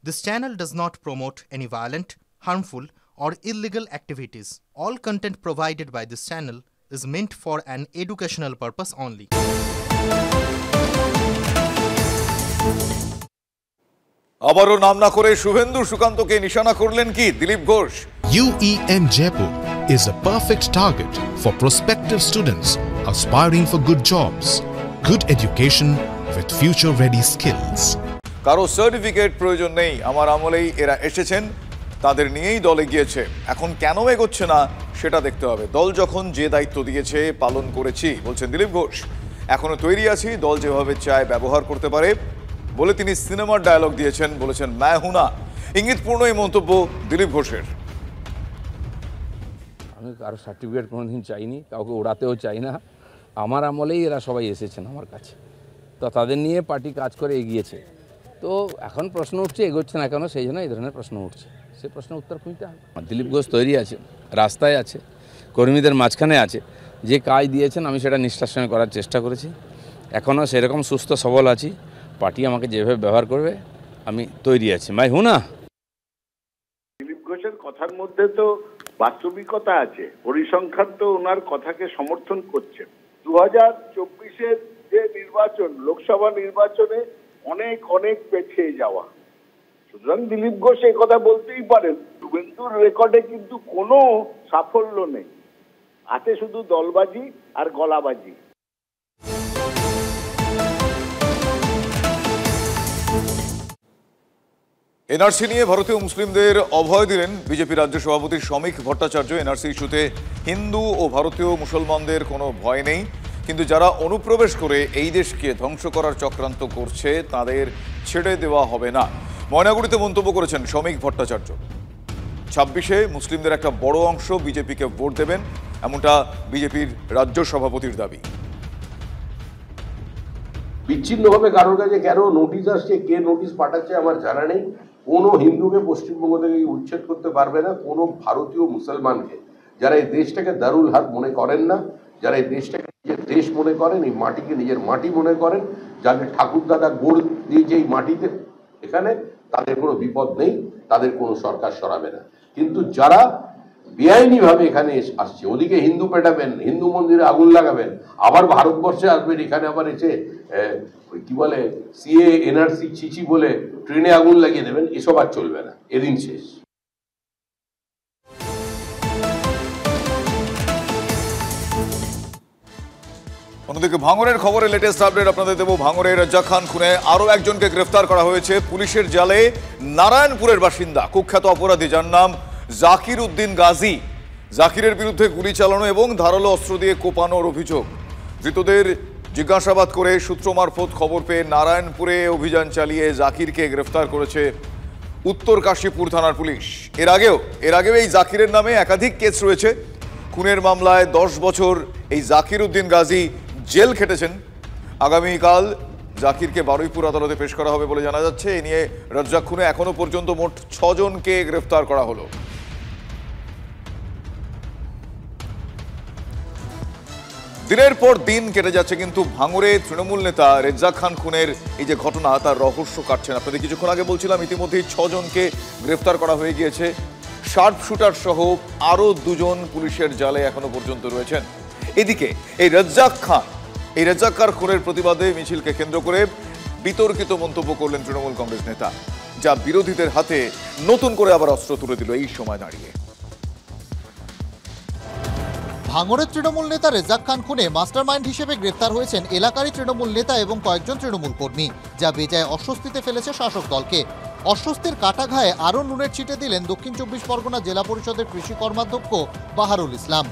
This channel does not promote any violent, harmful, or illegal activities. All content provided by this channel is meant for an educational purpose only. আবারও নাম না করে শুভেন্দু সুকান্তকে নিশানা করলেন কি Dilip Ghosh? UEM Jaipur is a perfect target for prospective students aspiring for good jobs, good education with future-ready skills. কারো certificate প্রয়োজন নেই, আমার আমলেই এরা এসেছেন, তাদের নিয়েই দলে গিয়েছে। এখন কেন এগোচ্ছে না সেটা দেখতে হবে। দল যখন যে দায়িত্ব দিয়েছে পালন করেছি বলছেন দিলীপ ঘোষ। এখনো তৈরি আছি, দল যেভাবে চায় ব্যবহার করতে পারে বলে তিনি সিনেমার ডায়লগ দিয়েছেন, বলেছেন मैं हूं ना। ইঙ্গিতপূর্ণ এই মন্তব্য দিলীপ ঘোষের। আমি কারো সার্টিফিকেট কোনোদিন চাইনি, কাউকে ওড়াতেও চাই না। আমার আমলেই এরা সবাই এসেছেন আমার কাছে, তো তাদের নিয়ে পার্টি কাজ করে এগিয়েছে। তো এখন প্রশ্ন উঠছে এগোচ্ছে না কেন, সেই জন্য এই ধরনের প্রশ্ন উঠছে। সে প্রশ্নের উত্তর খুঁজতে হবে। দিলীপ ঘোষ তৈরি আছে, রাস্তায় আছে, কর্মীদের মাঝখানে আছে। যে কাজ দিয়েছেন আমি সেটা নিষ্ঠার সঙ্গে করার চেষ্টা করেছি। এখনও সেরকম সুস্থ সবল আছি। পার্টি আমাকে যেভাবে ব্যবহার করবে আমি তৈরি আছি। मैं हूं ना। দিলীপ ঘোষের কথার মধ্যে তো বাস্তবিকতা আছে, পরিসংখ্যান তো ওনার কথাকে সমর্থন করছে। 2024-এর যে নির্বাচন, লোকসভা নির্বাচনে অনেক অনেক পেছিয়ে যাওয়া, সুতরাং দিলীপ ঘোষ এই কথা বলতেই পারেন। শুভেন্দুর রেকর্ডে কিন্তু কোনো সাফল্য নেই, আছে শুধু দলবাজি আর গলাবাজি। এনআরসি নিয়ে ভারতীয় মুসলিমদের অভয় দিলেন বিজেপি রাজ্য সভাপতি সমীক ভট্টাচার্য। এনআরসি ইস্যুতে হিন্দু ও ভারতীয় মুসলমানদের কোনো ভয় নেই, কিন্তু যারা অনুপ্রবেশ করে এই দেশকে ধ্বংস করার চক্রান্ত করছে তাদের ছেড়ে দেওয়া হবে না। ময়নাগুড়িতে মন্তব্য করেছেন সমীক ভট্টাচার্য। 26-এ মুসলিমদের একটা বড় অংশ বিজেপিকে ভোট দেবেন, এমনটা বিজেপির রাজ্য সভাপতির দাবি। বিচ্ছিন্নভাবে কারোর কাছে কেন নোটিশ আসছে, কে নোটিশ পাঠাচ্ছে আমার জানা নেই। কোনো হিন্দুকে পশ্চিমবঙ্গ থেকে উচ্ছেদ করতে পারবে না, কোনো ভারতীয় মুসলমানকে, যারা এই দেশটাকে দারুল হাত মনে করেন না, যারা এই দেশটাকে নিজের দেশ মনে করেন, এই মাটিকে নিজের মাটি মনে করেন, যাদের ঠাকুর দাদা গোড় দিয়েছে এই মাটিতে, এখানে তাদের কোনো বিপদ নেই, তাদের কোনো সরকার সরাবে না। কিন্তু যারা বেআইনিভাবে এখানে আসছে, ওদিকে হিন্দু পেটাবেন, হিন্দু মন্দিরে আগুন লাগাবেন, আবার ভারতবর্ষে আসবেন, এখানে আবার এসে কি বলে সিএ এনআরসি চিচি বলে ট্রেনে আগুন লাগিয়ে দেবেন, এসব আর চলবে না, এদিন শেষ। অন্যদিকে ভাঙড়ের খবরে লেটেস্ট আপডেট আপনাদের দেব। ভাঙড়ের রাজ্জাক খান খুনে আরও একজনকে গ্রেফতার করা হয়েছে পুলিশের জালে। নারায়ণপুরের বাসিন্দা কুখ্যাত অপরাধী যার নাম জাকির উদ্দিন গাজী। জাকিরের বিরুদ্ধে গুলি চালানো এবং ধারালো অস্ত্র দিয়ে কোপানোর অভিযোগ। ধৃতদের জিজ্ঞাসাবাদ করে সূত্র মারফত খবর পেয়ে নারায়ণপুরে অভিযান চালিয়ে জাকিরকে গ্রেফতার করেছে উত্তর কাশীপুর থানার পুলিশ। এর আগেও এই জাকিরের নামে একাধিক কেস রয়েছে। খুনের মামলায় 10 বছর এই জাকির উদ্দিন গাজী জেল খেটেছেন। আগামীকাল জাকিরকে বারুইপুর আদালতে পেশ করা হবে বলে জানা যাচ্ছে। এ নিয়ে রাজ্জাক খুনে এখনো পর্যন্ত মোট 6 জনকে গ্রেফতার করা হলো। দিনের পর দিন কেটে যাচ্ছে, কিন্তু ভাঙড়ে তৃণমূল নেতা রেজ্জাক খান খুনের এই যে ঘটনা, তার রহস্য কাটছেন। আপনাদের কিছুক্ষণ আগে বলছিলাম ইতিমধ্যেই 6 জনকে গ্রেফতার করা হয়ে গিয়েছে। শার্প শুটার সহ আরও 2 জন পুলিশের জালে এখনো পর্যন্ত রয়েছেন। এদিকে এই রেজ্জাক খান খুনের প্রতিবাদে মিছিলকে কেন্দ্র করে বিতর্কিত মন্তব্য করলেন তৃণমূল কংগ্রেস নেতা, যা বিরোধীদের হাতে নতুন করে আবার অস্ত্র তুলে দিল এই সময় দাঁড়িয়ে। ভাঙড়ের তৃণমূল নেতা রেজ্জাক খান খুনে মাস্টারমাইন্ড হিসেবে গ্রেফতার হয়েছেন এলাকারই তৃণমূল নেতা এবং কয়েকজন তৃণমূল কর্মী, যা বেজায় অস্বস্তিতে ফেলেছে শাসক দলকে। অস্বস্তির কাটাঘায়ে আরও নুনের ছিটে দিলেন দক্ষিণ 24 পরগনা জেলা পরিষদের কৃষি কর্মাধ্যক্ষ বাহারুল ইসলাম।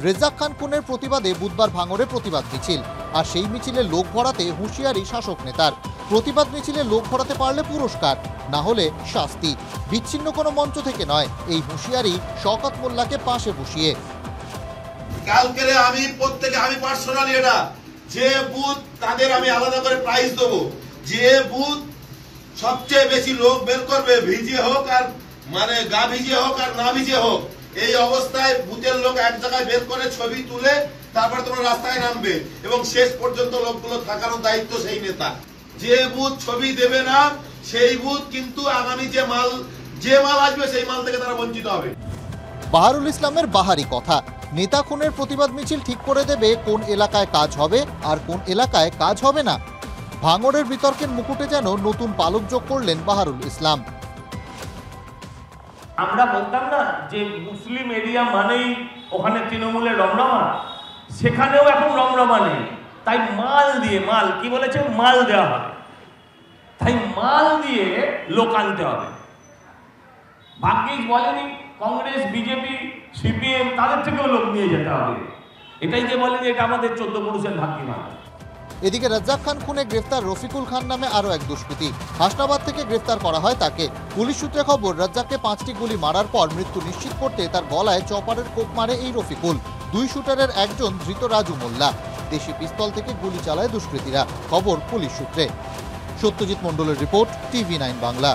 রেজ্জাক খান খুনের প্রতিবাদে বুধবার ভাঙড়ে প্রতিবাদ মিছিল, আর সেই মিছিলে লোক ভরাতে হুঁশিয়ারি শাসক নেতার। প্রতিবাদ মিছিলে লোক ভরাতে পারলে পুরস্কার, না হলে শাস্তি। বিচ্ছিন্ন কোনো মঞ্চ থেকে নয়, এই হুঁশিয়ারি শওকত মোল্লাকে পাশে বসিয়ে। কালকে আমি পার্সোনালি এটা যে বুথ তাদের আমি আলাদা করে প্রাইজ দেবো, যে বুথ সবচেয়ে বেশি লোক বের করবে, ভিজে হোক আর মানে গা ভিজে হোক আর না ভিজে হোক, এই অবস্থায় বুথের লোক এক জায়গায় বের করে ছবি তুলে তারপর তোমরা রাস্তায় নামবে এবং শেষ পর্যন্ত লোকগুলো থাকার দায়িত্ব সেই নেতা। যে বুথ ছবি দেবে না সেই বুথ কিন্তু আগামী যে মাল আসবে সেই মাল থেকে তারা বঞ্চিত হবে। বাহারুল ইসলামের বাহারি কথা, নেতা খুনের প্রতিবাদ মিছিল ঠিক করে দেবে কোন এলাকায় কাজ হবে আর কোন এলাকায় কাজ হবে না। ভাঙড়ের বিতর্কের মুকুটে যেন নতুন পালক যোগ করলেন বাহারুল ইসলাম। আমরা বলতাম না যে মুসলিম এরিয়া মানেই ওখানে তৃণমূলের রমরমা, সেখানেও এখন রমরমা নেই। তাই মাল দিয়ে, মাল কি বলেছে, মাল দেওয়া হবে, তাই মাল দিয়ে লোক আনতে হবে। ভাগ্যিস বলেনি কংগ্রেস, বিজেপি, সিপিএম তাদের থেকেও লোক নিয়ে যেতে হবে, এটাই যে বলেনি এটা আমাদের 14 পুরুষের ভাগ্যিমান। এদিকে রাজ্জাক খান খুনে গ্রেফতার রফিকুল খান নামে আরও এক দুষ্কৃতী। হাসনাবাদ থেকে গ্রেফতার করা হয় তাকে। পুলিশ সূত্রে খবর, রাজ্জাককে 5টি গুলি মারার পর মৃত্যু নিশ্চিত করতে তার গলায় চপারের কোপ মারে এই রফিকুল। 2 শুটারের একজন ধৃত রাজু মোল্লা। দেশি পিস্তল থেকে গুলি চালায় দুষ্কৃতীরা, খবর পুলিশ সূত্রে। সত্যজিৎ মণ্ডলের রিপোর্ট, TV9 বাংলা।